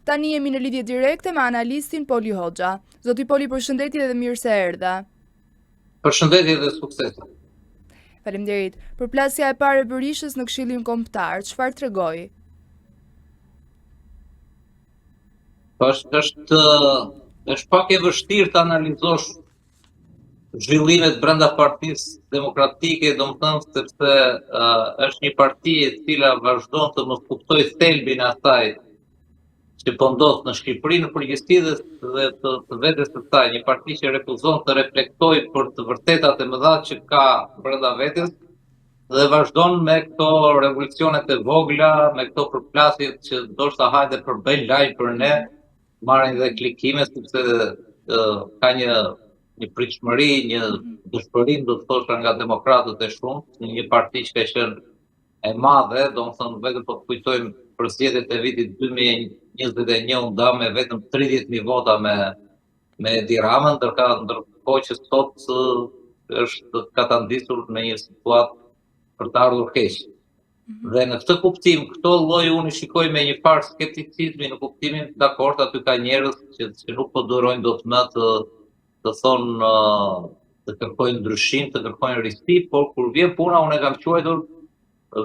Tani jemi në lidhje direkte me analistin Poli Hoxha. Zoti Poli, përshëndetje dhe mirë se erdha. Përshëndetje dhe sukses. Faleminderit. Përplasja e parë e Berishës në Këshillin Kombëtar, çfarë tregoi? Është pak e vështirë të analizosh zhvillimet brenda Partisë Demokratike, domethënë sepse është një parti e cila vazhdon të mos kuptojë thelbin e asaj që po ndodh në Shqipëri në përgjithësi dhe të vetes së saj, një parti që refuzon të reflektojë për të vërtetat e mëdha që ka brenda vetes dhe vazhdon me këto revolucionet e vogla, me këto përplasje që ndoshta hajde përbëjnë lajm për ne, marrin dhe klikime sepse ka një pritshmëri, një dëshpërim do të thosha nga demokratët e shumtë, një parti që ka qenë e madhe, domethënë vetëm po të kujtojmë për zgjedhjet e vitit 2021 u nda me vetëm 30.000 vota me Edi Ramën, ndërkohë që sot është ka ta ndisur në një situatë për të ardhur keq. Dhe në këtë kuptim, këto lloj unë shikoj me një farë skepticizmi në kuptimin dakord, aty ka njerëz që nuk po durojnë dot më të thonë të kërkojnë ndryshim, të kërkojnë risi, por kur vjen puna, unë e kam quajtur,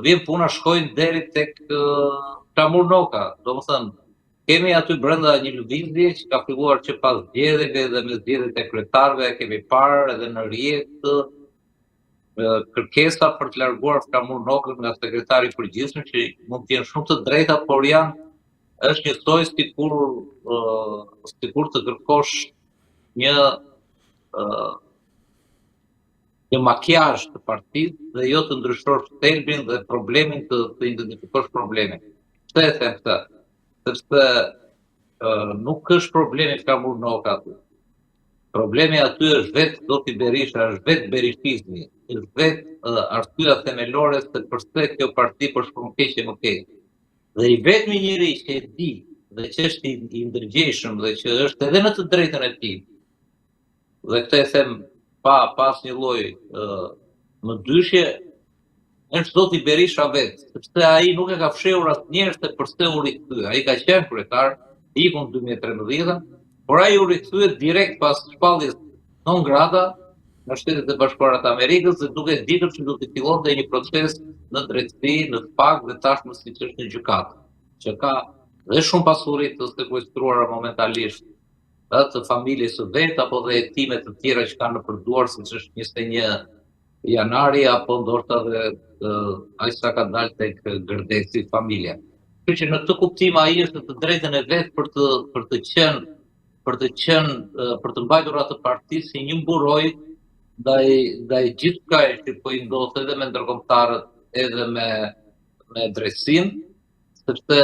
vjen puna shkojnë deri tek Çamur Noka, domethënë kemi aty brenda një lëvizje që ka filluar që pas zgjedhjeve dhe me zgjedhjet e kryetarëve, kemi parë edhe në rrjet kërkesa për të larguar Çamur Nokën nga sekretari i përgjithshëm, që mund të jenë shumë të drejta, por është njësoj sikur të kërkosh një makjazh të partisë dhe jo të ndryshosh thelbin dhe problemin, të identifikosh problemin. Pse e them këtë? Sepse nuk është problemi Çamur Noka aty. Problemi aty është vetë zoti Berisha, është vetë berishizmi, është vetë arsyeja themelore se pse kjo parti po shkon keq e më keq. Dhe i vetmi njeri që e di dhe që është i ndërgjegjshëm dhe që është edhe në të drejtën e tij, dhe këtë e them pas një lloj mëdyshje, është zoti Berisha vetë, sepse ai nuk e ka fshehur asnjëherë se pse u rikthye. Ai ka qenë kryetar, ikun 2013, por ai u rikthye direkt pas shpalljes non grata në Shtetet e Bashkuara të Amerikës, dhe duke ditur që do të fillonte një proces në drejtësi, në SPAK dhe tashmë siç është në gjykatë, që ka dhe shumë pasuri të sekuestruara momentalisht të familjes së vet, apo dhe hetime të tjera që kanë në përduar, siç është 21 janari, apo ndoshta dhe ai sa ka dalë tek Gërdeci familja. Kështu që në këtë kuptim ai është të drejtën e vet për të mbajtur atë parti si një mburoj ndaj gjithçka që po i ndodh edhe me ndërkombëtarët, edhe me drejtsinë, sepse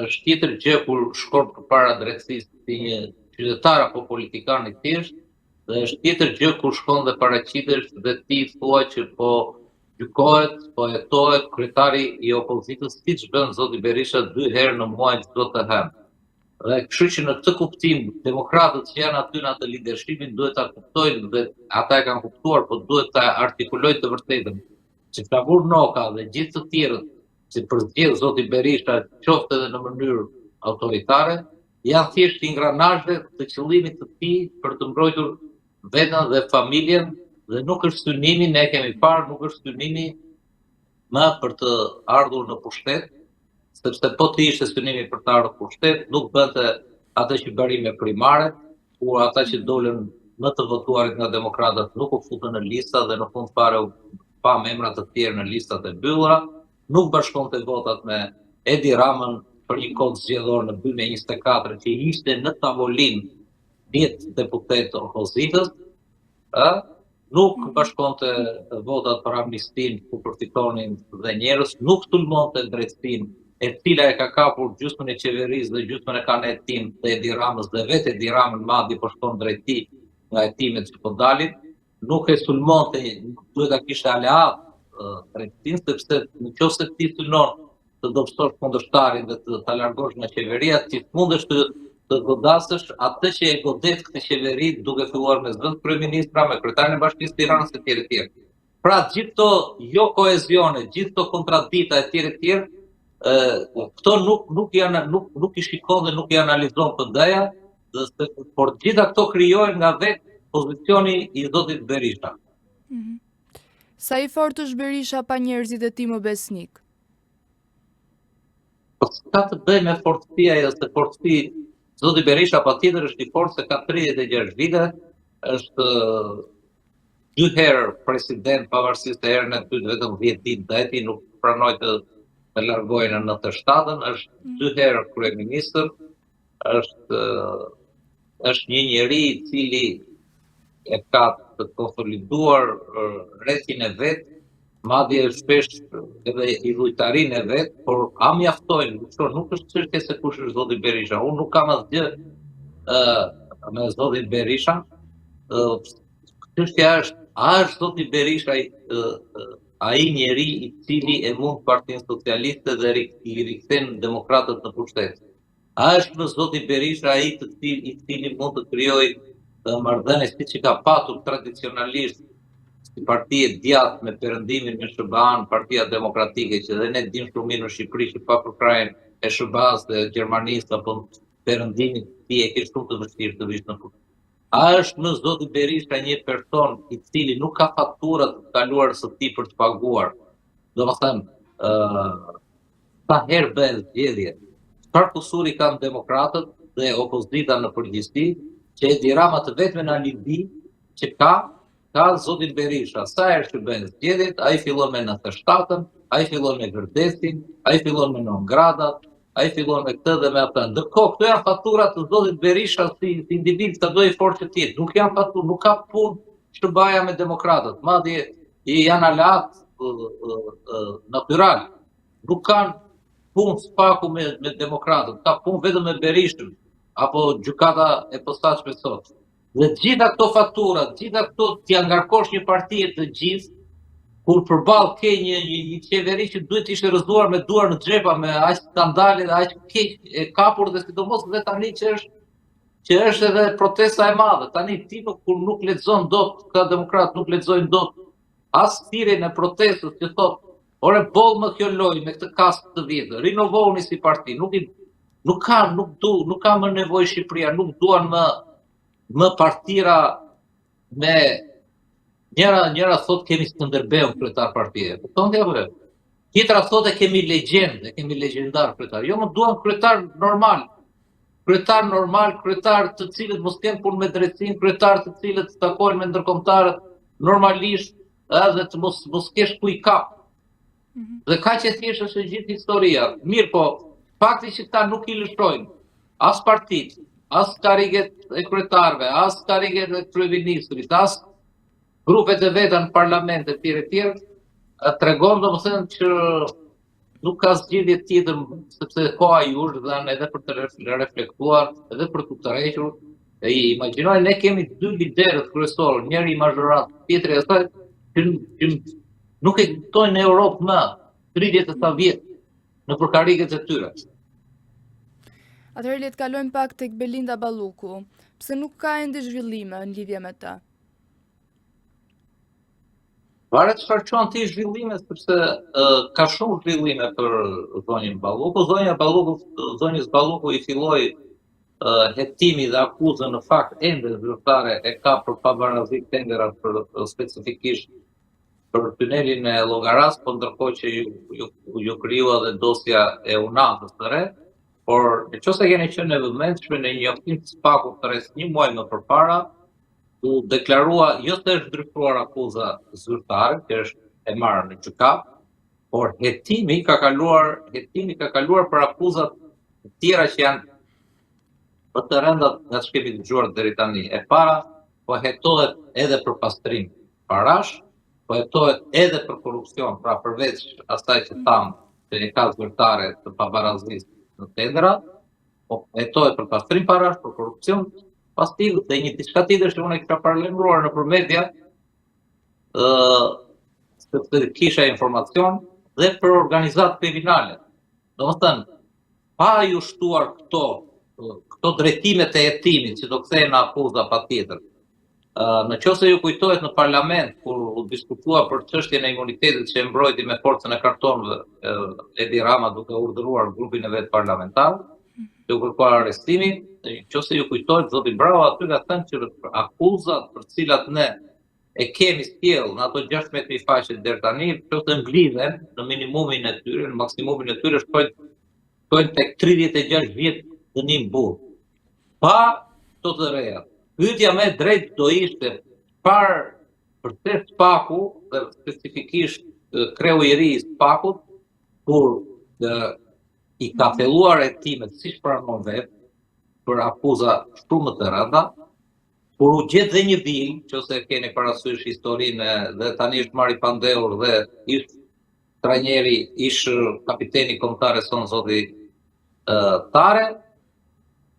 është tjetër gjë kur shkon përpara drejtësisë si një qytetar apo politikan i thjeshtë, dhe është tjetër gjë kur shkon dhe paraqitesh dhe ti thua që po gjykohet, po hetohet kryetari i opozitës, siç bën zoti Berisha 2 herë në muajin çdo të hënë. Dhe kështu që në këtë kuptim, demokratët që janë aty në atë lidershipin duhet ta kuptojnë, dhe ata e kanë kuptuar, po duhet ta artikulojnë të vërtetën, që Çamur Noka dhe gjithë të tjerët që përzgjedh zoti Berisha, qoftë edhe në mënyrë autoritare, janë thjesht ingranazhe të qëllimit të tij për të mbrojtur veten dhe familjen, dhe nuk është synimi, ne kemi parë, nuk është synimi më për të ardhur në pushtet, sepse po të ishte synimi për të ardhur në pushtet, nuk bënte atë që bëri me primaret, ku ata që dolën më të votuarit nga demokratët nuk u futën në lista dhe në fund fare pa emra të tjerë në listat e mbyllura, nuk bashkonte votat me Edi Ramën për një kod zgjedhor në 2024 që ishte në tavolinë 10 deputet opozitës, nuk bashkonte votat për amnistin ku përfitonin dhe njerëz, nuk sulmonte drejtësinë e cila e ka kapur gjysmën e qeverisë dhe gjysmën e kanë hetim të Edi Ramës, dhe vetë Edi Ramën madje po shkon drejti nga hetimet që po dalin, nuk e sulmonte, duhet ta kishte aleat drejtësinë, sepse nëse ti sulmon të dobësosh kundërshtarin dhe të ta largosh nga qeveria, ti mundesh të godasësh atë që e godet këtë qeveri, duke filluar me zëvendës kryeministra, me kryetarin e Bashkisë së Tiranës e tjerë. Pra gjithë këto jo koezione, gjithë këto kontradikta e tjerë, këto nuk i shikon dhe nuk i analizon PD-ja, por gjitha këto krijohen nga vetë pozicioni i zotit Berisha. Sa i fortë është Berisha pa njerëzit e tij më besnik? Po ka të bëjë me fortësia e se fortësi zoti Berisha patjetër është i fortë se ka 36 vite, është 2 herë president, pavarësisht se herën e dytë vetëm 10 ditë deti, nuk pranoi të largohej në 97-ën, është 2 herë kryeministër, është një njeri i cili e ka të konsoliduar rrethin e vet, madje shpesh edhe i dhujtarinë e vet, por a mjaftojnë, nuk është çështje se kush është zoti Berisha. Unë nuk kam asgjë me zotin Berisha. Çështja është, a është zoti Berisha ai njeri i cili e mund Partinë Socialiste dhe i rikthen demokratët në pushtet? A është në zoti Berisha ai i cili mund të krijojë marrëdhënie siç i ka patur tradicionalisht si parti e djathtë me perëndimin me SBA-n, Partia Demokratike, që dhe ne dim shumë mirë në Shqipëri që pa përkrahjen e SBA-s dhe Gjermanisë apo perëndimin ti e ke shumë të vështirë të vish në pushtet. A është në zoti Berisha një person i cili nuk ka faktura të kaluar së tij për të paguar? Domethënë, sa herë bën zgjedhje? Çfarë kusuri kanë demokratët dhe opozita në përgjithësi, që Edi Rama të vetmen alibi që ka zotin Berisha? Sa herë që bën zgjedhjet, ai fillon me 97-ën, ai fillon me Gërdesin, ai fillon me Nongradat, ai fillon me këtë dhe me atë. Ndërkohë, këto janë faturat të zotit Berisha si individ sa do i fortë që jetë. Nuk janë faturë, nuk ka punë SBA-ja me demokratët, madje janë alat natyral. Nuk kanë punë spaku me demokratët, ka punë vetëm me Berishën apo gjykata e posaçme sot. Dhe gjitha këto fatura, gjitha këto t'ia ngarkosh një parti të gjithë, kur përballë ke një qeveri që duhet ishte rrëzuar me duar në xhepa, me aq skandale dhe aq keq e kapur, dhe sidomos dhe tani që është edhe protesta e madhe. Tani ti kur nuk lexon dot, ka demokrat nuk lexojnë dot as thirrjen e protestës që thotë, ore boll më kjo lojë me këtë kast të vjetër, rinovohuni si parti, nuk ka më nevojë Shqipëria, nuk duan më partira me njëra thot kemi Skënderbeu kryetar partie. Kuptonti apo jo? Tjetra thotë kemi legjendë, kemi legjendar kryetar. Jo, më duan kryetar normal. Kryetar të cilët mos kenë punë me drejtsinë, kryetar të cilët të takojnë me ndërkombëtarët normalisht, edhe të mos kesh ku i kap. Dhe kaq e thjesht është gjithë historia. Mirë, po fakti që ta nuk i lëshojnë as partitë, as karriget e kryetarëve, as karriget e kryeministrit, as grupet e veta në parlament e tjerë, tregon domethënë që nuk ka zgjidhje tjetër, sepse koha jush dhanë edhe për të reflektuar, edhe për të tërhequr. Imagjinoj, ne kemi 2 liderët kryesorë, njëri i mazhorat, tjetri asaj, që nuk e kuptojnë në Europë më 30 e sa vjet në përkarriget e tyre. Atëherë le të kalojmë pak tek Belinda Balluku. Pse nuk ka ende zhvillime në lidhje me të? Varet çfarë quan ti zhvillime, sepse ka shumë zhvillime për zonjën Balluku. Zonjës Balluku i filloi hetimi dhe akuzën, në fakt ende zyrtare e ka për pabarazi tendera për specifikisht për tunelin e Llogaras, po ndërkohë që ju krijua dhe dosja e UNAT-s së re. Por nëse keni qenë në vëmendshme në një njoftim të spaku të rreth 1 muaj më përpara, u deklarua jo se është ndryshuar akuza zyrtare, që është e marrë në gjykat, por hetimi ka kaluar për akuzat të tjera që janë për të rëndat nga që kemi dëgjuar deri tani. E para, po hetohet edhe për pastrim parash, po hetohet edhe për korrupsion, pra përveç asaj që thamë që e ka zyrtare të pabarazisë në tendera, po hetohet për pastrim parash, për korrupsion, pastil dhe një diçka tjetër që unë e kisha paralajmëruar nëpër media, sepse kisha informacion, dhe për organizatë kriminale. Domethënë, pa ju shtuar këto drejtimet e hetimit që do kthehen në akuza patjetër, Në qoftë se ju kujtohet në parlament kur u diskutua për çështjen e imunitetit që e mbrojti me forcën e kartonëve Edi Rama duke urdhëruar grupin e vet parlamentar të kërkuar arrestimin, nëse ju kujtohet zoti Bravo aty ka thënë që akuzat për cilat ne e kemi sjell në ato 16 faqe deri tani, nëse ngrihen në minimumin e tyre, në maksimumin e tyre shkojnë tek 36 vjet dënim burg. Pa to të reja. Pyetja më e drejtë do ishte çfarë përtes Spaku dhe specifikisht kreu i ri i Spakut kur i ka thelluar hetimet siç pranon vet për akuza shumë të rënda, kur u gjet dhe një vilë, nëse keni parasysh historinë dhe tani është marrë i pandehur dhe ish trajneri, ish kapiteni kombëtar son zoti Tare,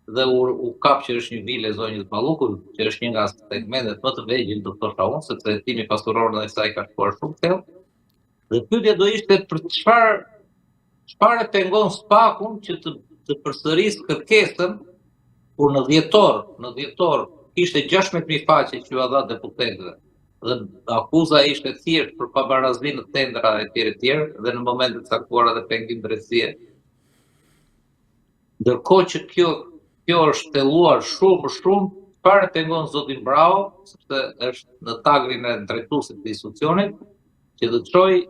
dhe u kap që është një vilë e zonjës Ballukut, që është një nga segmentet më të vegjël do thosha unë, sepse hetimi pasuror në saj ka shkuar shumë thellë. Dhe pyetja do ishte për çfarë e pengon Spakun që të përsërisë kërkesën kur në dhjetor ishte 16.000 faqe që u dha deputetëve. Dhe akuza ishte thjesht për pabarazi në tendra etj dhe në momentet e caktuara dhe pengim drejtësie. Ndërkohë që kjo është thelluar shumë, çfarë pengon zotin Bravo, sepse është në tagrin e drejtuesit të institucionit, që të çojë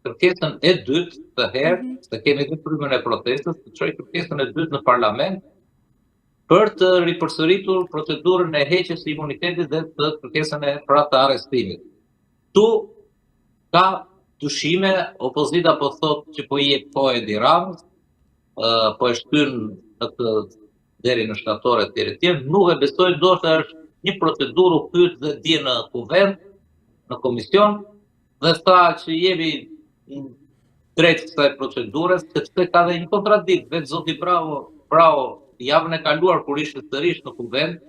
kërkesën e dytë të herë, se kemi edhe frymën e protestës, të çojë kërkesën e dytë në parlament për të ripërsëritur procedurën e heqjes së imunitetit dhe të kërkesën e pra të arrestimit. Tu ka dyshime, opozita po thotë që po i jep kohë Edi Ramës, po e shtyn atë deri në shtator etj. Nuk e besoj, ndoshta është një procedurë u pyet dhe dje në kuvend, në komision, dhe tha që jemi drejt kësaj procedure, sepse ka dhe një kontradikt. Vetë zoti Bravo javën e kaluar kur ishte sërish në kuvend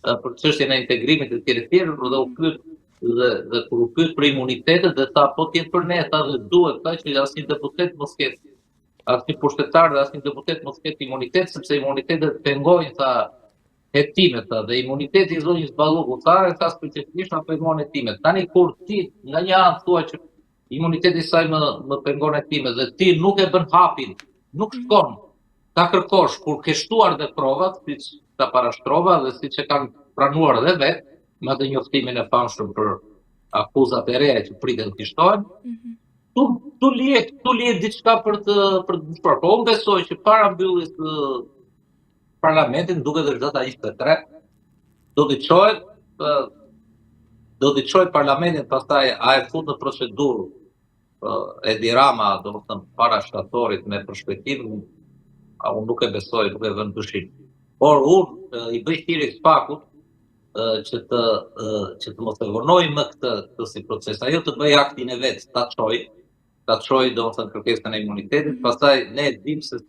për çështjen e integrimit etj. Dhe u pyet dhe kur u pyet për imunitetet dhe tha po tjetë për ne, tha dhe duhet tha që asnjë deputet mos ketë, asnjë pushtetar dhe asnjë deputet mos ketë imunitet, sepse imunitetet pengojnë tha hetimet dhe imuniteti i zonjës Ballukut tha specifikisht na pengon hetimet. Tani kur ti nga një anë thua që imuniteti i saj më pengon hetimet dhe ti nuk e bën hapin, nuk shkon ta kërkosh kur ke shtuar dhe provat, siç ta parashtrova dhe siç e kanë pranuar edhe vet, me atë njoftimin e famshëm për akuzat e reja që priten të shtohen. Tu lihet diçka për të bërë. Po unë besoj që para mbylljes së parlamentit, duket është data 23, do t'i çohet parlamentin, pastaj a e fut në procedurë Edi Rama, domethënë para shtatorit me perspektivë, unë nuk e besoj, nuk e vën dyshim. Por unë i bëj thirrje Spakut që të mos e vonojë më këtë si proces. Ajo të bëj aktin e vet, ta çojë domethënë kërkesën e imunitetit, pastaj ne e dim se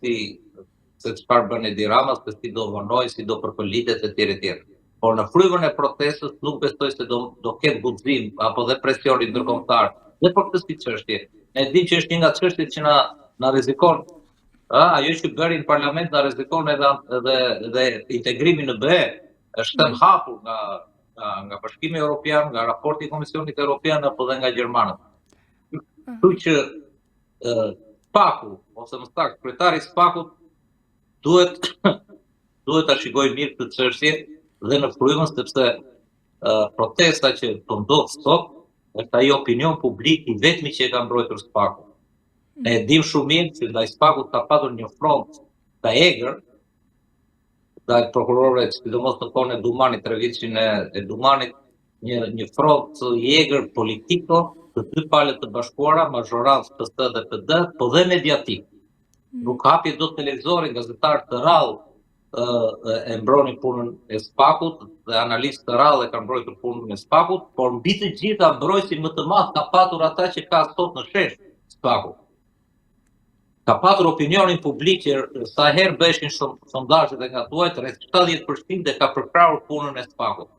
çfarë bën Edi Rama, se si do vonojë, si do përkolitet etj. Por në frymën e protestës nuk besoj se do ketë guxim apo dhe presioni ndërkombëtar dhe për këtë si çështje. Ne dim që është një nga çështjet që na rrezikon. Ajo që bëri në parlament na rrezikon edhe integrimi në BE është hapur nga Bashkimi Evropian, nga raporti i Komisionit Evropian apo dhe nga gjermanët. Kështu që Spaku, ose më saktë kryetari i Spakut duhet ta shikojë mirë këtë çështje dhe në frymën, sepse protesta që po ndodh sot është ai opinion publik i vetmi që e ka mbrojtur Spakun. Ne e dim shumë mirë që ndaj Spakut ka patur një front të egër, ndaj prokurorëve, sidomos në kohën e Dumanit, 3 vjeçin e Dumanit, një front i egër politiko të dy palët të bashkuara, mazhorancë PSD dhe PD, po dhe mediatik. Nuk hapi dot televizorin, gazetarë të rrallë e mbronin punën e Spakut dhe analistë të rrallë e kanë mbrojtur punën e Spakut, por mbi të gjitha mbrojtësin më të madh ka patur ata që ka sot në shesh Spaku. Ka patur opinionin publik që sa herë bëheshin sondazhet e gatuajt, rreth 70% dhe ka përkrahur punën e Spakut.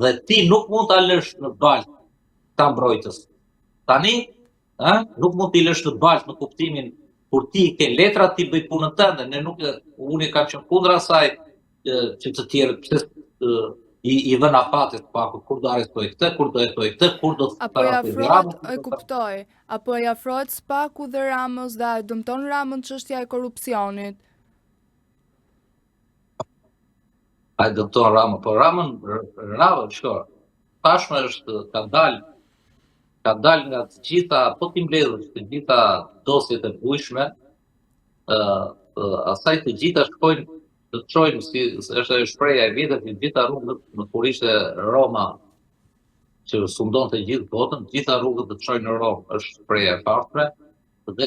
Dhe ti nuk mund ta lësh në baltë ta mbrojtës. Tani, nuk mund t'i lësh në baltë në kuptimin kur ti ke letrat ti bëj punën tënde, unë kam qenë kundër asaj që të tjerët, pse i vën afatit Spaku, kur do arrestoj këtë, kur do hetoj këtë, kur do Apo i afrohet, e kuptoj, apo i afrohet Spaku dhe Ramës dhe e dëmton Ramën çështja e korrupsionit. A e dëmton Ramën, po Ramën, shko, tashmë është, ka dalë nga të gjitha, po ti mbledhësh të gjitha dosjet e bujshme, asaj të gjitha shkojnë të çojnë, si është shpreha e vitet, të gjitha rrugët në kur ishte Roma, që sundonte gjithë botën, gjitha rrugët të çojnë në Romë, është shpreha e fatshme, dhe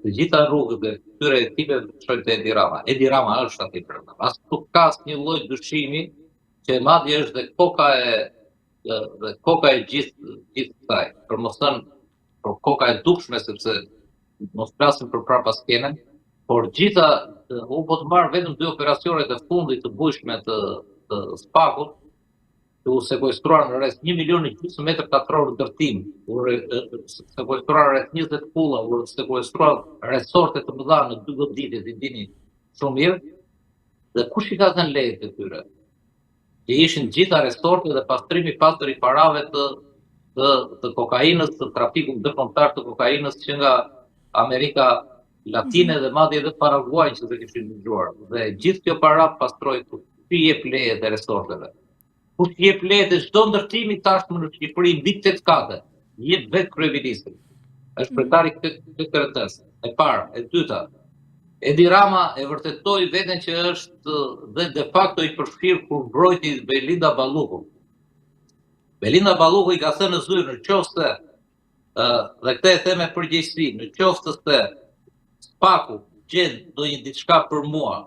të gjitha rrugët e këtyre ekipeve të çojnë te Edi Rama. Edi Rama është aty brenda. As nuk ka asnjë lloj dyshimi që madje është dhe koka e gjithë kësaj. Për mos thënë, por koka e dukshme, sepse mos flasim për prapaskenën, por gjitha, u po të marrë vetëm 2 operacionet e fundit të bujshme të Spakut, që u sekuestruar në rreth 1,5 milion metër katror ndërtim, u sekuestruar rreth 20 pulla, u sekuestruar resorte të mëdha në 2 goditje, i dini shumë mirë, dhe kush i ka dhënë lekët e tyre? Që ishin gjitha resorte dhe pastrimi pastër i parave të kokainës, të trafikut ndërkombëtar të kokainës që nga Amerika Latine dhe madje edhe Paraguay që se kishin dëgjuar. Dhe gjithë kjo para pastroi kush i jep leje të resorteve. Kush i jep leje të çdo ndërtimi tashmë në Shqipëri mbi 8 kate, jep vetë kryeministri. Është kryetari këtë kretës. E para, e dyta. Edi Rama e vërtetoi veten që është dhe de facto i përfshirë kur mbrojti Belinda Balluku. Belinda Balluku i ka thënë në zyrë, në qoftë dhe këtë e them me përgjegjësi, në qoftë se Spaku gjen ndonjë diçka për mua,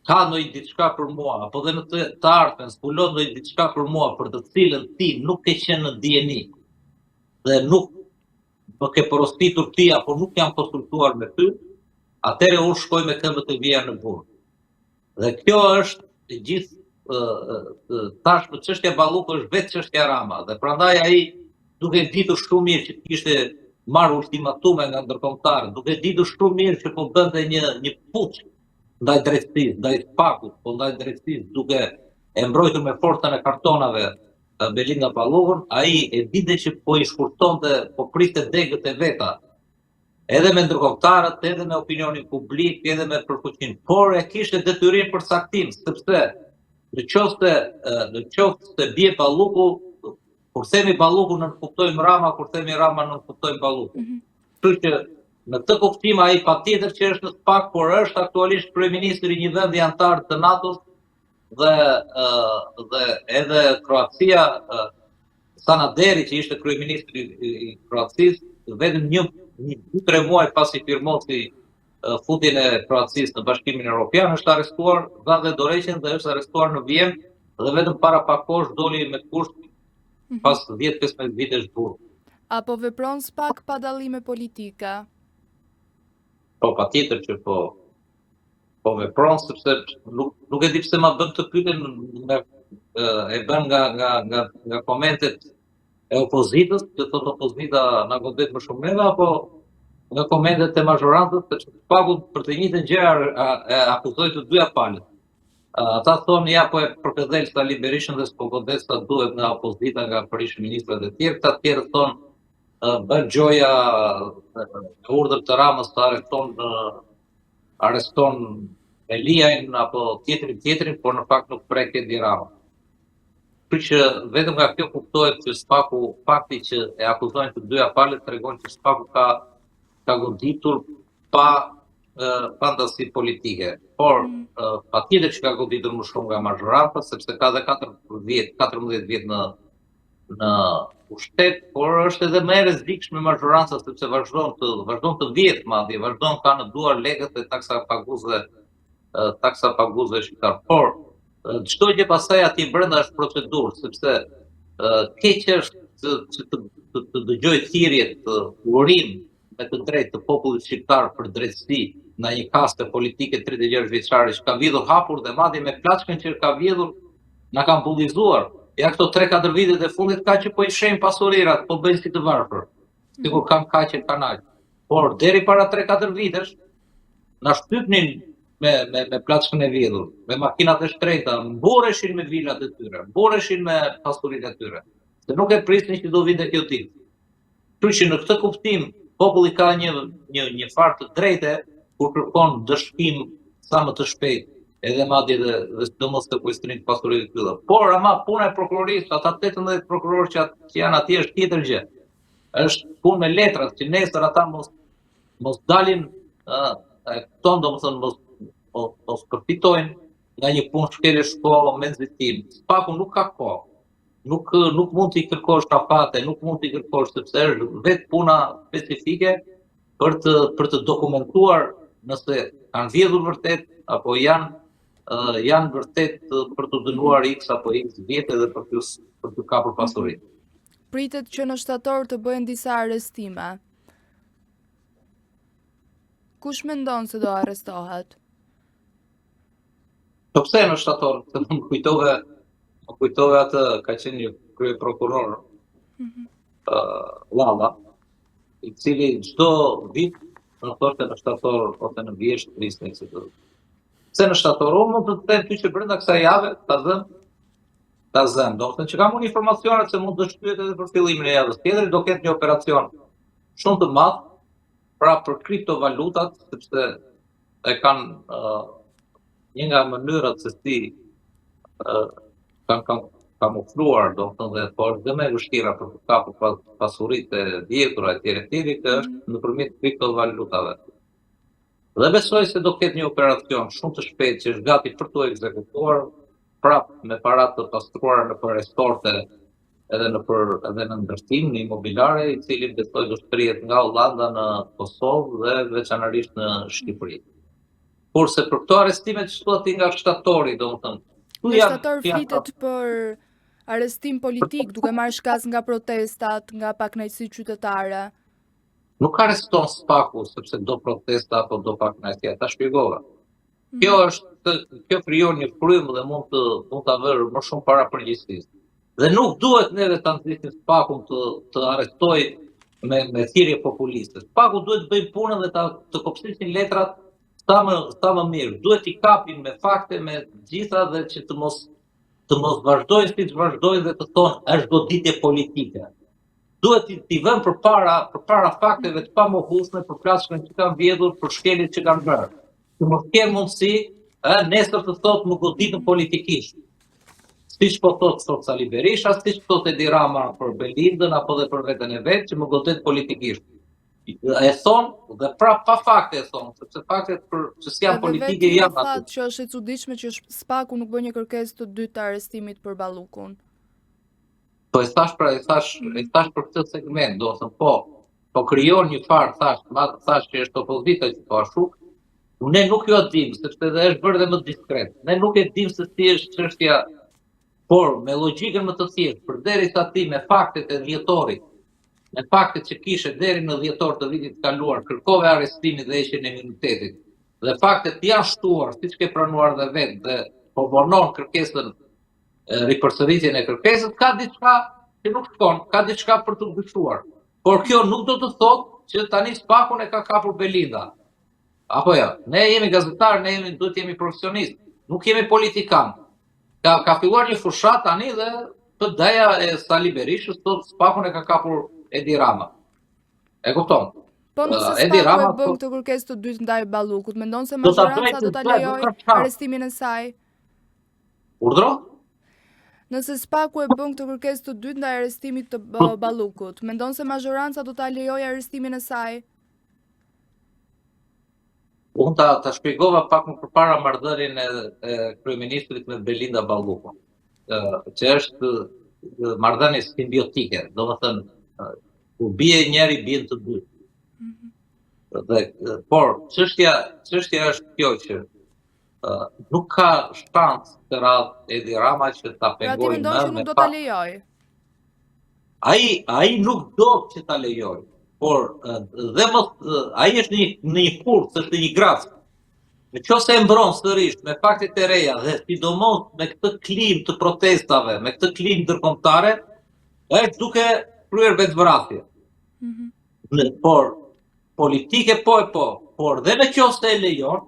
ka ndonjë diçka për mua, apo dhe në të ardhmen zbulon ndonjë diçka për mua për të cilën ti nuk ke qenë në dieni dhe nuk më ke porostitur ti apo nuk jam konsultuar me ty, atëherë unë shkoj me këmbët e vija në burg. Dhe kjo është gjithë tashmë çështja Balluku është vetë çështja Rama, dhe prandaj ai duke ditur shumë mirë që kishte marrë ultimatume nga ndërkombëtarët, duke ditur shumë mirë që po bënte një puç ndaj drejtësisë, ndaj Spakut, po ndaj drejtësisë, duke e mbrojtur me forcën e kartonave Belinda Ballukun, ai e dinte që po i shkurtonte, po priste degët e veta, edhe me ndërkombëtarët, edhe me opinionin publik, edhe me përfuqinë, por e kishte detyrim për saktim, sepse në qoftë se bie Balluku, kur themi Balluku nuk kuptojmë Rama, kur themi Rama nuk kuptojmë Balluku. Kështu që në këtë kuptim ai patjetër që është në Spak, por është aktualisht kryeministri i një vendi antar të NATO-s dhe edhe Kroacia, Sanaderi që ishte kryeministri i Kroacisë, vetëm 2-3 muaj pasi firmosi futjen e Kroacisë në Bashkimin Evropian, është arrestuar, dha dhe dorëheqjen dhe është arrestuar në Vjenë dhe vetëm para pak kohësh doli me kusht pas 10-15 vitesh burg. Apo vepron Spak pa dallime politike? Po, patjetër që po vepron, sepse nuk e di pse ma bën të pyetjen, e bën nga komentet e opozitës, që thot opozita na godet më shumë neve, apo nga komentet e mazhorancës, sepse Spaku për të njëjtën gjë e akuzoi të dyja palët. Ata thonë ja po e përkëdhel Sali Berishën dhe s'po godet sa duhet nga opozita, nga prish-ministrat e tjerë, të tjerë thonë bën gjoja urdhër të Ramës të arreston Eliajn apo tjetrin, por në fakt nuk prek Edi Rama. Kështu që vetëm nga kjo kuptohet që Spaku, fakti që e akuzojnë të dyja palët, tregon që Spaku ka goditur pa fantasi politike. Por patjetër që ka goditur më shumë nga mazhoranca, sepse ka dhe 14 vjet në pushtet, por është edhe më e rrezikshme mazhoranca, sepse vazhdon të vjet madje, vazhdon ka në duar lekët e taksa paguzve shqiptar. Por çdo gjë pastaj aty brenda është procedurë, sepse keq është që të dëgjoj thirrjet urim me të drejtë të popullit shqiptar për drejtësi në një kaste politike 36 vjeçare që ka vjedhur hapur dhe madje me plaçkën që ka vjedhur na kanë bullizuar. Ja këto 3-4 vitet e fundit ka që po i shejmë pasurirat, po bëjnë si të varfër. Sikur kanë kaqe kanë aq. Por deri para 3-4 vitesh na shtypnin me plaçkën e vjedhur, me makinat e shtrejta, mbureshin me vilat e tyre, mbureshin me pasurinë e tyre. Se nuk e prisnin që do vinte kjo ditë. Kështu që në këtë kuptim, populli ka një farë të drejte kur kërkon dëshkim sa më të shpejt, edhe madje dhe sidomos të kuestionit pasurinë të tyre. Por ama puna e prokurorisë, ata 18 prokurorë që janë atje është tjetër gjë. Është punë me letrat, që nesër ata mos dalin këto, domethënë mos përfitojnë nga një punë shkelje shkollë me nxitim. Spaku nuk ka kohë. Nuk mund t'i kërkosh afate, nuk mund t'i kërkosh sepse është vetë puna specifike për të dokumentuar nëse kanë vjedhur vërtet apo janë vërtet për të dënuar X apo X vjet edhe për të kapur pasurinë. Pritet që në shtator të bëhen disa arrestime. Kush mendon se do arrestohet? Po pse në shtator? Se më kujtove atë, ka qenë një krye prokuror, Lalla, i cili çdo vit në thoshte në shtator ose në vjesht prisnin si të. Pse në shtator? Unë mund të them ty që brenda kësaj jave ta zëm. Do të thënë që kam unë informacione se mund të shtyhet edhe për fillimin e javës tjetër, do ketë një operacion shumë të madh pra për kriptovalutat, sepse e kanë një nga mënyrat se si kanë kamufluar, do të thënë dhe po është dhe më e vështira për të kapur pasuritë e vjetura etj. Është nëpërmjet kriptovalutave. Dhe besoj se do ketë një operacion shumë të shpejtë që është gati për të ekzekutuar, prapë me para të pastruara në për estorte edhe në ndërtim në imobiliare, i cili besoj do shtrihet nga Hollanda në Kosovë dhe veçanërisht në Shqipëri. Kurse për këto arrestime që thuat nga shtatori, domethënë, në shtator flitet për arrestim politik, duke marrë shkas nga protestat, nga pakënaqësi qytetare. Nuk arreston Spaku sepse do protesta apo do pakënaqësi, ta shpjegova. Kjo krijon një frymë dhe mund ta vërë më shumë para përgjegjësisë. Dhe nuk duhet neve ta nxisim Spakun të arrestoj me thirrje populiste. Spaku duhet të bëjë punën dhe të kopshtin letrat sa më mirë. Duhet i kapin me fakte, me gjitha dhe që të mos vazhdojnë siç vazhdojnë dhe të thonë është goditje politike. Duhet t'i vënë përpara fakteve të pamohshme për plaçkën që kanë vjedhur, për shkeljet që kanë bërë. Që mos kenë mundësi nesër të thotë më goditën politikisht. Siç po thotë sot Sali Berisha, siç thotë Edi Rama për Belindën apo dhe për veten e vet që më godet politikisht. E thonë dhe prapë pa fakte e thonë, sepse faktet që s'janë politike janë aty. Edhe që është e çuditshme që Spaku nuk bën një kërkesë të dytë të arrestimit për Ballukun. Po e thash për këtë segment, do të thënë po krijon një farë, thash që është opozita që po ashtu. Ne nuk jo dim, sepse edhe është bërë dhe më diskret. Ne nuk e dim se si është çështja, por me logjikën më të thjeshtë, përderisa ti me faktet e dhjetorit, me faktet që kishe deri në dhjetor të vitit të kaluar, kërkove arrestimin dhe heqjen e imunitetit. Dhe faktet janë shtuar, siç ke pranuar dhe vetë, dhe po vonon kërkesën ripërsëritjen e kërkesës, ka diçka që nuk shkon, ka diçka për të gështuar. Por kjo nuk do të thotë që tani Spakun e ka kapur Belinda. Apo ja, ne jemi gazetarë, ne duhet jemi profesionistë, nuk jemi politikanë. Ka filluar një fushat tani dhe PD-ja e Sali Berishës thotë Spakun e ka kapur Edi Rama. E kupton? Po nëse Spaku e bën këtë kërkesë të dytë ndaj Ballukut, mendon se majoranca do ta lejojë arrestimin e saj? Urdhro? Nëse Spaku e bën këtë kërkesë të dytë ndaj arrestimit të Ballukut, mendon se majoranca do ta lejojë arrestimin e saj? Unë ta shpjegova pak më përpara marrëdhënien e kryeministrit me Belinda Ballukun, që është marrëdhënie simbiotike, domethënë ku bie njëri bien të dy. Por çështja është kjo që nuk ka shans të radhë Edi Rama që ta pengojë. Pra ti mendon që nuk do ta lejojë? Ai nuk do që ta lejojë. Por dhe ai është në një furth, është në një graf. Nëse e mbron sërish me faktet e reja dhe sidomos me këtë klim të protestave, me këtë klim ndërkombëtare, është duke kryer vetvrasje. Por politike por dhe nëse e lejon,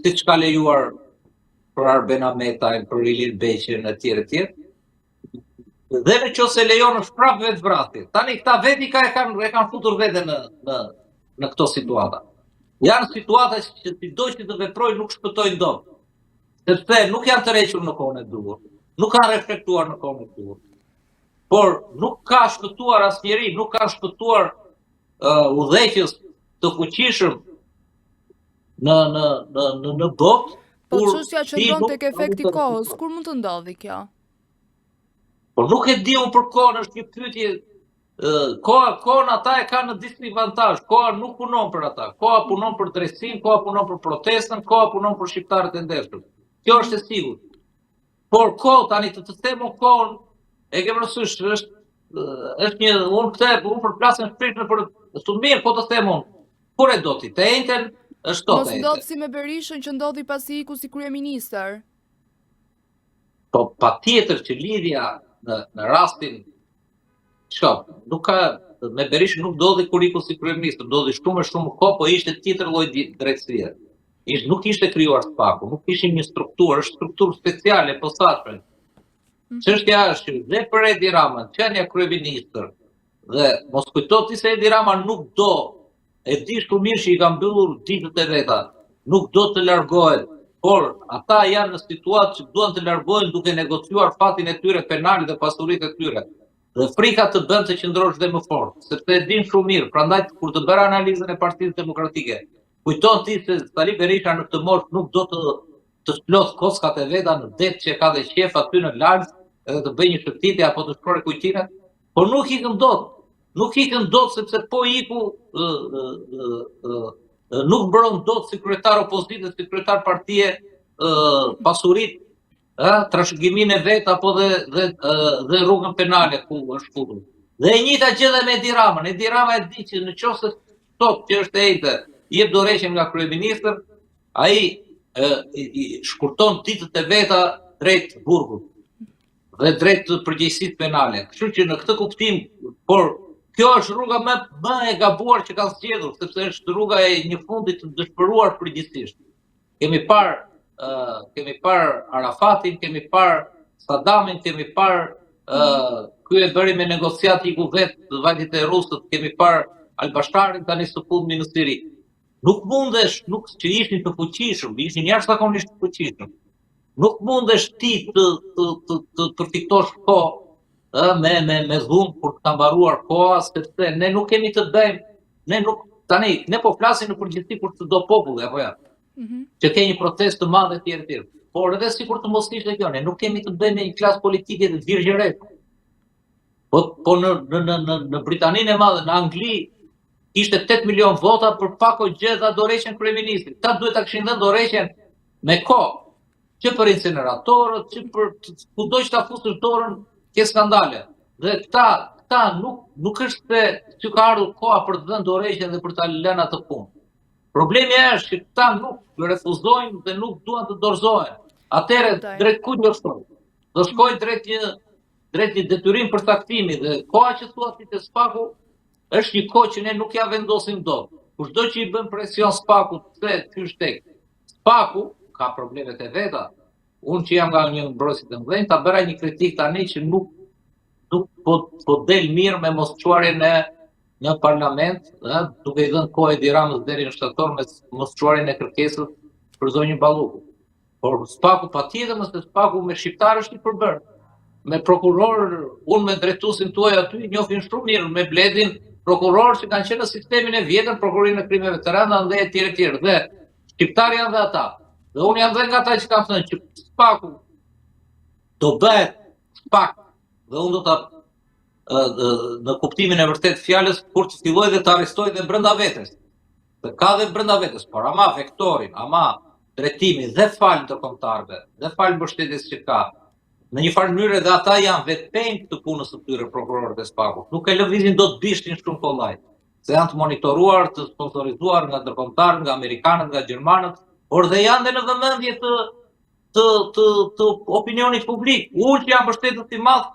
Siç ka lejuar për Arben Ahmetajn, për Ilir Beqin e tjerë. Dhe në qoftë se lejon është prapë vetë vrasje. Tani këta veti e kanë futur vete në këto situata. Janë situata që si do që të veprojnë nuk shpëtojnë dot. Sepse nuk janë të rrequr në kohën e duhur, nuk kanë reflektuar në kohën e duhur. Por nuk ka shpëtuar asnjëri, nuk ka shpëtuar udhëheqës të fuqishëm në botë. Po çështja që ndon tek efekti kohës, kur mund të ndodhi kjo? Por nuk e di unë për kohën, është një pyetje. Kohën ata e kanë në disadvantazh. Koha nuk punon për ata. Koha punon për drejtësinë, koha punon për protestën, koha punon për shqiptarët e ndershëm. Kjo është e sigurt. Por kohë tani të them kohën, e ke parasysh, është një unë përplasen shpirtin për të mirë, po të them unë. Kur e do ti? Të ejten është tot. Mos ndodh si me Berishën që ndodhi pasi iku si kryeministër. Po patjetër që lidhja në rastin nuk ka me Berishën nuk ndodhi kur iku si kryeministër, ndodhi shumë kohë, po ishte tjetër lloj drejtësie. Nuk ishte krijuar SPAK-u, nuk ishte një strukturë, është strukturë speciale posaçme. Çështja është që dhe për Edi Ramën, qenia kryeministër, dhe mos kujto ti se Edi Rama nuk do, e di shumë mirë që i ka mbyllur ditët e veta, nuk do të largohet, por ata janë në situatë që duan të largohen duke negociuar fatin e tyre penal dhe pasuritë e tyre. Dhe frika të bën të qëndrosh dhe më fort, sepse e din shumë mirë, prandaj kur të bëra analizën e Partisë Demokratike, kujton ti se Sali Berisha në këtë moshë nuk do të splot kockat e veta në det që ka dhe qef aty në Lals, edhe të bëj një shëtitje apo të shkruaj kujtime, por nuk ikën dot. Nuk ikën dot sepse po iku nuk mbron dot si kryetar opozitës, si kryetar partie pasurit, trashëgimin e vet apo dhe rrugën penale ku është futur. Dhe e njëjta gjë edhe me Edi Ramën. Edi Rama e di që nëse sot që është ejtë, jep dorëheqjen nga kryeministër, ai shkurton ditët e veta drejt burgut dhe drejt përgjegjësisë penale. Kështu që në këtë kuptim, por kjo është rruga më e gabuar që kanë zgjedhur, sepse është rruga e një fundit të dëshpëruar përgjithsisht. Kemi parë Arafatin, kemi parë Sadamin, kemi parë ky e bëri me negociat iku vetë të vajtit e Rusët, kemi parë Al-Basharin tani së fundmi në Siri. Nuk mundesh, që ishin të fuqishëm, ishin jashtëzakonisht të fuqishëm. Nuk mundesh ti të përfitosh kohë me dhunë kur të ka mbaruar koha, sepse ne nuk kemi të bëjmë, ne po flasim në përgjithësi kur të do populli, apo ja, që ke një protest të madh e tjerë. Por edhe sikur të mos ishte kjo, ne nuk kemi të bëjmë me një klasë politike të virgjëresë. Po në Britaninë e Madhe, në Angli, ishte 8 milion vota për pako gjë dha dorëheqjen kryeministrit. Ta duhet ta kishin dhënë dorëheqjen me kohë, që për incineratorët, që për kudo që ta fusësh dorën, ke skandale. Dhe këta nuk është se ka ardhur koha për të dhënë dorëheqjen dhe për ta lënë atë punë. Problemi është që këta nuk refuzojnë dhe nuk duan të dorëzohen. Atëherë drejt kujt do shkojnë? Do shkojnë drejt një detyrim për taktimi dhe koha që thua ti te SPAK-u është një kohë që ne nuk ja vendosim dot. Kushdo që i bën presion SPAK-ut se ky është tek. SPAK-u ka problemet e veta. Unë që jam nga një mbrojtësit të mëdhenj, ta bëra një kritik tani që nuk po del mirë me mosçuarjen në parlament, duke i dhënë kohë Edi Ramës deri në shtator me mosçuarjen e kërkesës për zonjën Balluku. Por SPAK-u patjetër, mëse SPAK-u me shqiptarë është i përbërë. Me prokuror, unë me drejtuesin tuaj aty njohin shumë mirë, me Bledin, prokuror që kanë qenë në sistemin e vjetër, prokurorin e krimeve të rënda dhe e tjerë. Dhe shqiptarë janë dhe ata. Dhe unë jam dhe nga ata që kam thënë që SPAK-u do bëhet SPAK dhe unë do ta në kuptimin e vërtet fjalës kur të filloj dhe të arrestoj dhe brenda vetes. Dhe ka dhe brenda vetes, por ama vektorin, ama drejtimin dhe falë ndërkombëtarëve, dhe falë mbështetjes që ka. Në një farë mënyrë edhe ata janë vetpejnë të punës së tyre prokurorët e SPAK-ut. Nuk e lëvizin dot bishtin shumë kollaj, se janë të monitoruar, të sponsorizuar nga ndërkombëtarët, nga amerikanët, nga gjermanët, por dhe janë dhe në vëmendje të opinionit publik. Unë që jam mbështetës i madh,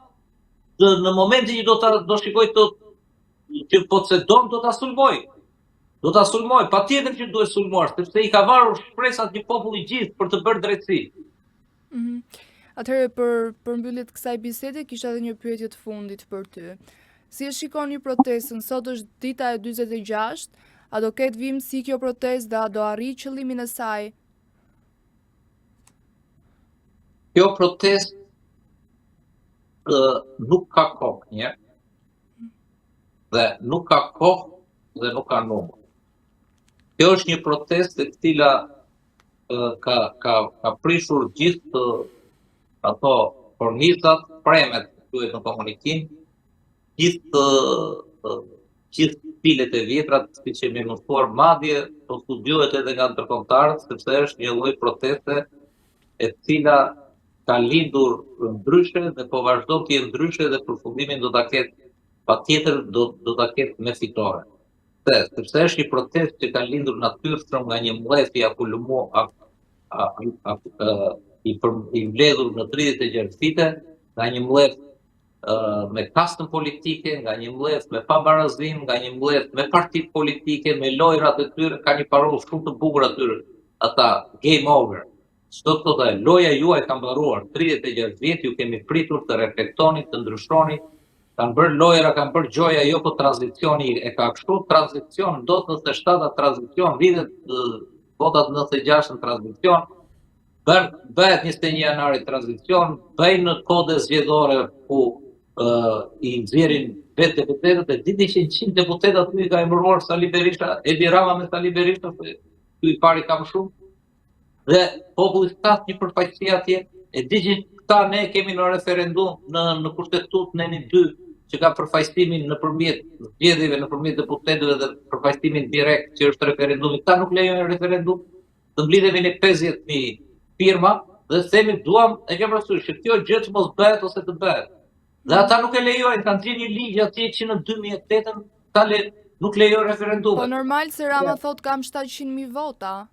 në momentin që do shikoj që po të se do ta sulmoj. Do ta sulmoj, patjetër që duhet sulmuar, sepse i ka varur shpresat një popull i gjithë për të bërë drejtësi. Atëherë për mbylljet kësaj bisede kisha edhe një pyetje të fundit për ty. Si e shikoni protestën? Sot është dita e 46, a do ketë vimësi kjo protestë dhe a do arrijë qëllimin e saj? Kjo protestë nuk ka kohë, një. Dhe nuk ka kohë dhe nuk ka numër. Kjo është një protestë e cila ka prishur gjithë ato kornizat, premet duhet në komunikim, gjithë pilet e vjetra, siç e kemi mësuar, madje po studiohet edhe nga ndërkombëtarët, sepse është një lloj proteste e cila ka lindur ndryshe dhe po vazhdon të jetë ndryshe dhe përfundimin do ta ketë patjetër do ta ketë me fitore. Sepse është një protestë që ka lindur natyrshëm nga një mlleth i mbledhur në 36 vite, nga një mlleth me kastën politike, nga një mlleth me pabarazim, nga një mlleth me partitë politike, me lojrat e tyre, ka një parollë shumë të bukur aty, ata game over. Çdo të thotë, loja juaj ka mbaruar, 36 vjet ju kemi pritur të reflektoni, të ndryshoni, kanë bërë lojra, kanë bërë gjoja, jo po tranzicioni e ka kështu, tranzicion, do të 97 tranzicion, vitet votat 96 në tranzicion, bëhet 21 janari tranzicion, bëjnë në kode zgjedhore ku i nxjerrin vetë deputetët, e diti që 100 deputetë aty i ka emëruar Sali Berisha, Edi Rama me Sali Berisha, ky i pari kam shumë, dhe populli stat një përfaqësi atje, e di që këta ne kemi në referendum në kushtetut në 1-2, që ka përfaqësimin nëpërmjet zgjedhjeve, nëpërmjet deputetëve dhe përfaqësimin direkt që është referendumi. Këta nuk lejojnë referendum, të mblidhemi në 50.000 firma dhe themi duam, e kem parasysh që kjo gjë që mos bëhet ose të bëhet. Dhe ata nuk e lejojnë, kanë dhënë një ligj atje që në 2008 nuk lejojnë referendumet. Po normal se Rama thot kam 700.000 vota.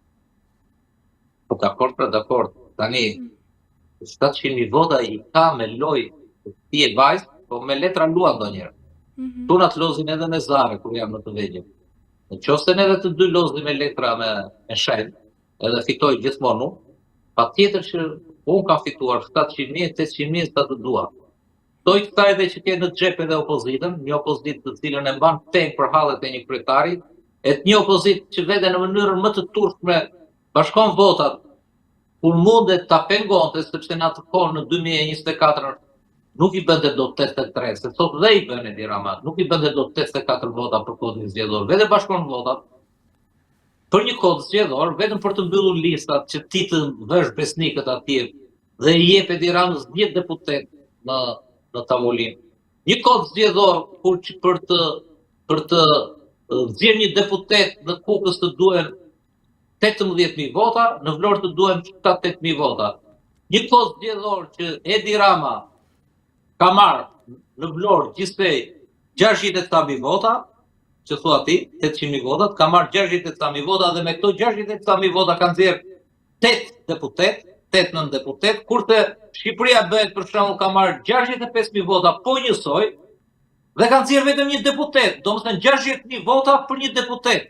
Po dakord. Tani 700.000 vota i ka me lojë ti e vajzë, po me letra luan ndonjëherë. Tunat lozin edhe me zare kur jam në të vegjël. Nëse edhe të dy lozin me letra me shenjë, edhe fitoj gjithmonë, patjetër që unë kam fituar 700.000, 800.000 sa të dua. Doj këta edhe që kenë në xhep edhe opozitën, një opozitë të cilën e mban peng për hallet e një kryetari, e një opozitë që vete në mënyrën më të turpshme bashkon votat, kur mundet ta pengonte, sepse në atë kohë në 2024 nuk i bënte do 83, se sot dhe i bën Edi Rama, nuk i bënte do 84 vota për kodin zgjedhor, vete bashkon votat për një kod zgjedhor, vetëm për të mbyllur listat që ti të vësh besnikët atje dhe i jep Edi Ramës 10 deputet në tavolinë. Një kod zgjedhor për të nxjerrë një deputet në Kukës të duhen 18.000 vota, në Vlorë të duhen 7-8.000 vota. Një kod zgjedhor që Edi Rama ka marrë në Vlorë gjithsej 68.000 vota, që thua ti, 800.000 votat, ka marrë 68.000 vota dhe me këto 68.000 vota kanë nxjerrë 8-9 deputet, kurse Shqipëria bëhet për shembull ka marrë 65.000 vota po njësoj dhe kanë nxjerrë vetëm një deputet, domethënë 60.000 vota për një deputet.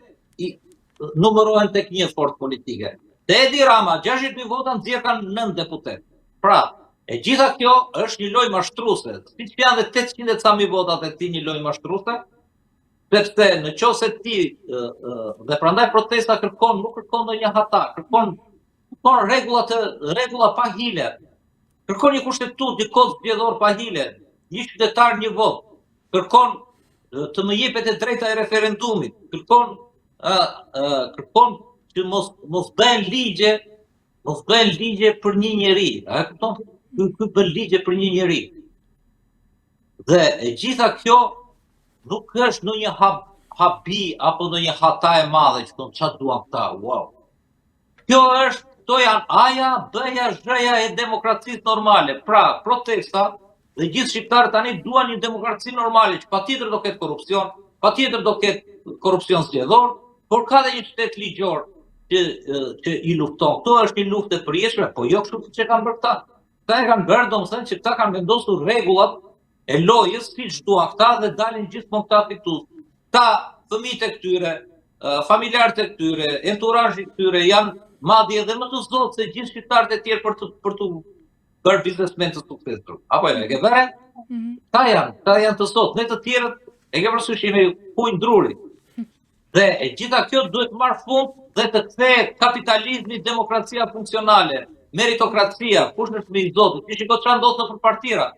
Numërohen tek një forcë politike. Te Edi Rama 60.000 vota nxjerr kanë 9 deputet. Pra, e gjitha kjo është një lojë mashtruese. Siç janë dhe 800.000 votat e ti një lojë mashtruese, sepse nëse ti dhe prandaj protesta nuk kërkon ndonjë hata, kërkon rregulla pa hile. Kërkon një kushtetut, një kod zgjedhor pa hile, një qytetar një vot. Kërkon të më jepet e drejta e referendumit. Kërkon që mos bëhen ligje për një njeri. Ky bën ligje për një njeri. Dhe e gjitha kjo nuk është në një habi apo në një hata e madhe që thonë çfarë duan këta. Wow. Këto janë A-ja, B-ja, Z-ja e demokracisë normale. Pra, protesta dhe gjithë shqiptarët tani duan një demokraci normale që patjetër do ketë korrupsion, patjetër do ketë korrupsion zgjedhor, por ka dhe një qytet ligjor që i lufton. Këto është një luftë e përjetshme, po jo kështu siç e kanë bërë këta. Këta e kanë bërë domethënë që këta kanë vendosur rregullat e lojës siç duan këta dhe dalin gjithmonë këta fitues. Këta fëmijët e këtyre familjarët e këtyre, entourazhi i këtyre janë madje edhe më të zotë se gjithë shqiptarët e tjerë për të bërë biznesmen të suksesshëm. Apo e ke vënë? Ta janë të zotë, ne të tjerët e ke parasysh jemi hujnë druri. Dhe e gjitha kjo duhet marrë fund dhe të kthehet kapitalizmi, demokracia funksionale, meritokracia, kush në fëmijë i Zotit. Ti shiko çfarë ndodh nëpër partira.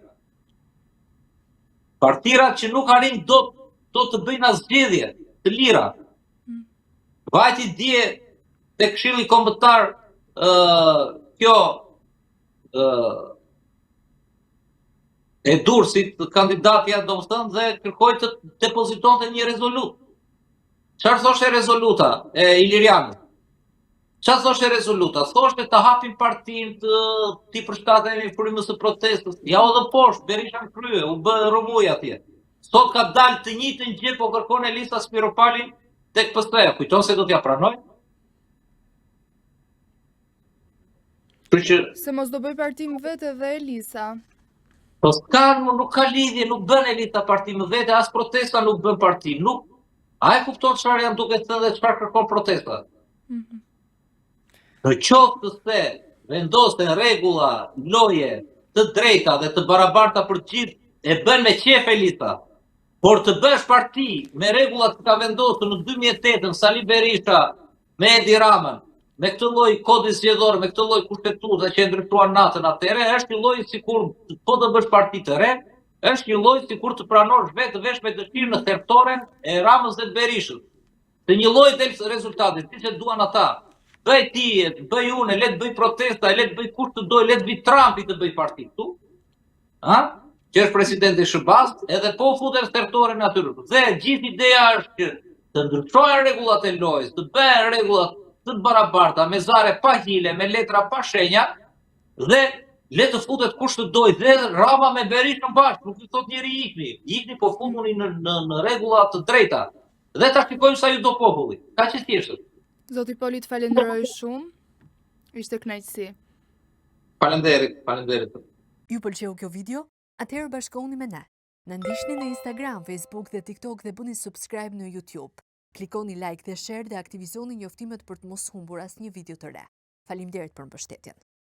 Partirat që nuk arrin do të bëjnë asgjë të lira. Vajti dje te Këshilli Kombëtar kjo e Durrësit, kandidatja domethënë dhe kërkoi të depozitonte një rezolutë. Çfarë thoshte rezoluta e Ilirianit? Çfarë thoshte rezoluta? Thoshte të hapin partinë, ti përshtatemi frymës së protestës. Ja u dha poshtë, Berisha në krye, u bë rrumuj atje. Sot ka dalë të njëjtën gjë, po kërkon Elisa Spiropalin tek PS-ja. Kujton se do t'ja pranoj? Se mos do bëj parti më vete dhe Elisa. Po nuk ka lidhje, nuk bën Elisa parti më vete, as protesta nuk bën parti. A e kupton çfarë janë duke thënë dhe çfarë kërkon protesta? Në qoftë se vendosen rregulla loje të drejta dhe të barabarta për gjithë, e bën me qef Elisa. Por të bësh parti me rregullat që ka vendosur në 2008 Sali Berisha me Edi Ramën, me këtë lloj kodi zgjedhor, me këtë lloj kushtetuese që e ndryshtuan natën atëherë, është një lloj sikur po të bësh parti të re, është një lloj sikur të pranosh vetë vesh me dëshirë në thertoren e Ramës dhe të Berishës. Se një lloj del rezultati, siç e duan ata. Bëj ti, bëj unë, le të bëj protesta, le të bëj kush të doj, le të bëj Trumpi të bëj parti këtu. Që është presidenti i SBA-s, edhe po futen thertoren aty. Dhe gjithë ideja është që të ndryshojnë rregullat e lojës, të bëhen rregulla të barabarta, me zare pa hile, me letra pa shenja, dhe le të futet kush të doj, dhe Rama me Berishën bashkë, nuk i thot njeri ikni, po futuni në rregulla të drejta. Dhe ta shikojmë sa ju do populli. Ka që thjeshtë. Zoti Poli, të falenderoj shumë. Ishte kënaqësi. Faleminderit. Ju pëlqeu kjo video? Atëherë bashkohuni me ne. Na ndiqni në Instagram, Facebook dhe TikTok dhe bëni subscribe në YouTube. Klikoni like dhe share dhe aktivizoni njoftimet për të mos humbur asnjë video të re. Faleminderit për mbështetjen.